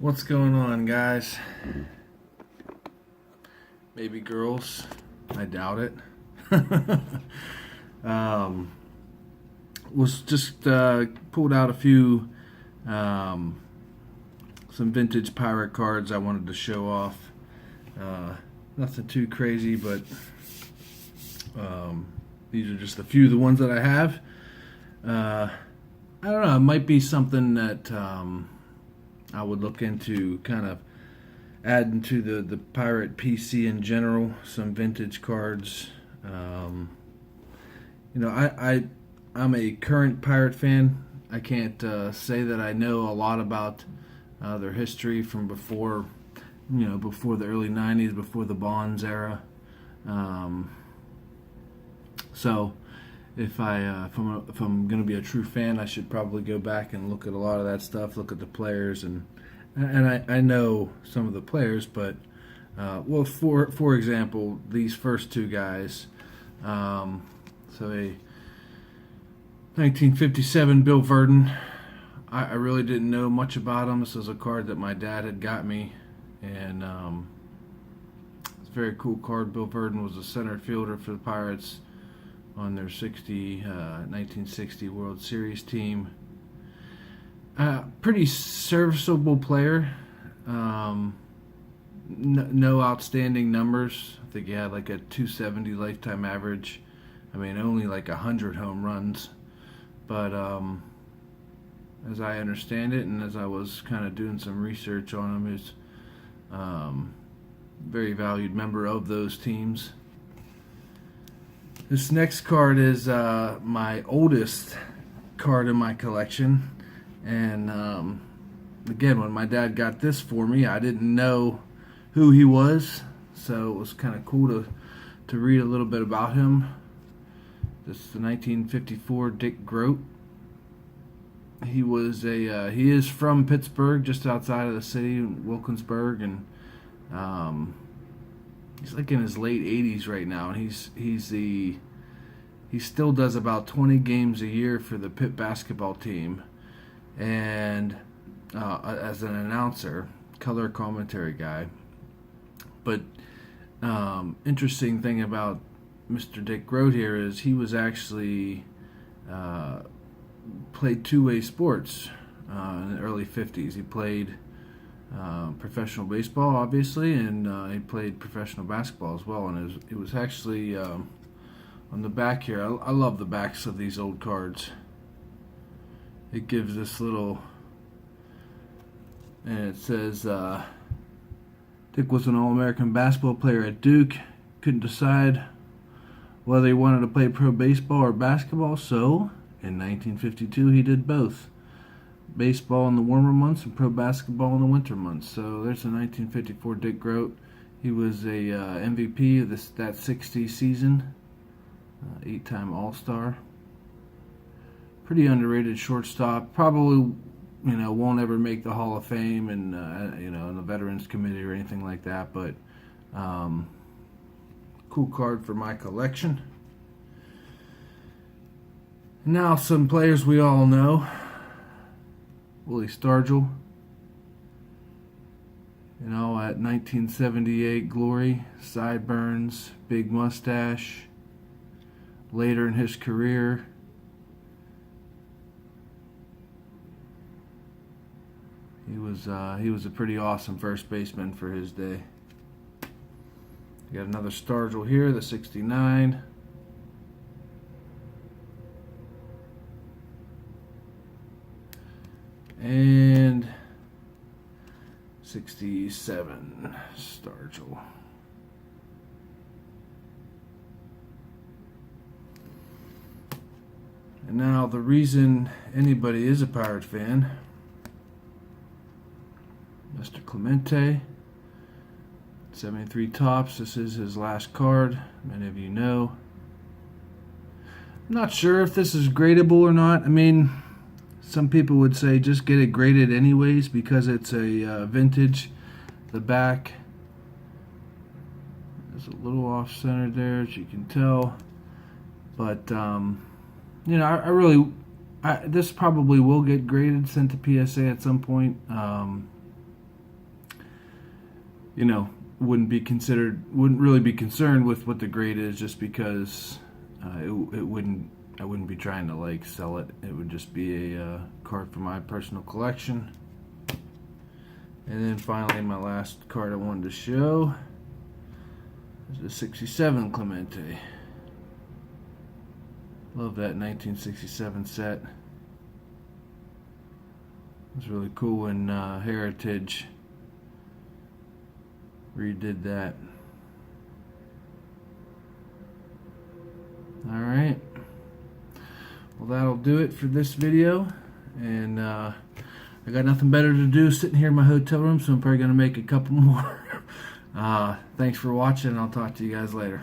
What's going on, guys? Maybe girls. I doubt it. um, was just pulled out a few some vintage pirate cards I wanted to show off. Nothing too crazy, but these are just a few of the ones that I have. I don't know. It might be something that I would look into, kind of adding to the pirate PC in general. Some vintage cards. I'm a current pirate fan. I can't say that I know a lot about their history from before, before the early '90s, before the Bonds era. So, if I'm going to be a true fan, I should probably go back and look at a lot of that stuff. Look at the players, and I know some of the players, but for example, these first two guys. So a 1957 Bill Burton. I really didn't know much about him. This was a card that my dad had got me, and it's a very cool card. Bill Burton was a center fielder for the Pirates on their 1960 World Series team. Pretty serviceable player. No outstanding numbers. I think he had like a 270 lifetime average. I mean, only like 100 home runs. But as I understand it, and as I was kind of doing some research on him, he's very valued member of those teams. This next card is my oldest card in my collection. And again, when my dad got this for me, I didn't know who he was. So it was kind of cool to read a little bit about him. This is the 1954 Dick Grote. He is from Pittsburgh, just outside of the city, Wilkinsburg, and he's like in his late 80s right now, and he still does about 20 games a year for the Pitt basketball team, and as an announcer, color commentary guy. But interesting thing about Mr. Dick Grote here is he was actually played two-way sports in the early 50s. He played professional baseball, obviously, and he played professional basketball as well. And it was actually on the back here. I love the backs of these old cards. It gives this little, and it says, Dick was an All-American basketball player at Duke. Couldn't decide whether he wanted to play pro baseball or basketball, so in 1952 he did both. Baseball in the warmer months and pro basketball in the winter months. So there's the 1954 Dick Grote. He was a MVP of that 60 season, 8-time All-Star. Pretty underrated shortstop. Probably, won't ever make the Hall of Fame and in the Veterans Committee or anything like that. But cool card for my collection. Now some players we all know. Willie Stargell. At 1978 glory, sideburns, big mustache. Later in his career, he was a pretty awesome first baseman for his day. You got another Stargell here, the 69. And 67 Stargell. And now the reason anybody is a Pirate fan, Mr. Clemente, 73 tops. This is his last card. Many of you know. I'm not sure if this is gradable or not. I mean, some people would say just get it graded anyways because it's a vintage. The back is a little off-centered there, as you can tell. But, this probably will get graded, sent to PSA at some point. wouldn't really be concerned with what the grade is, just because I wouldn't be trying to like sell it. It would just be a card for my personal collection. And then finally, my last card I wanted to show is the 67 Clemente. Love that 1967 set. It was really cool when Heritage redid that. Alright. Well, that'll do it for this video. And I got nothing better to do sitting here in my hotel room, so I'm probably going to make a couple more. Thanks for watching. I'll talk to you guys later.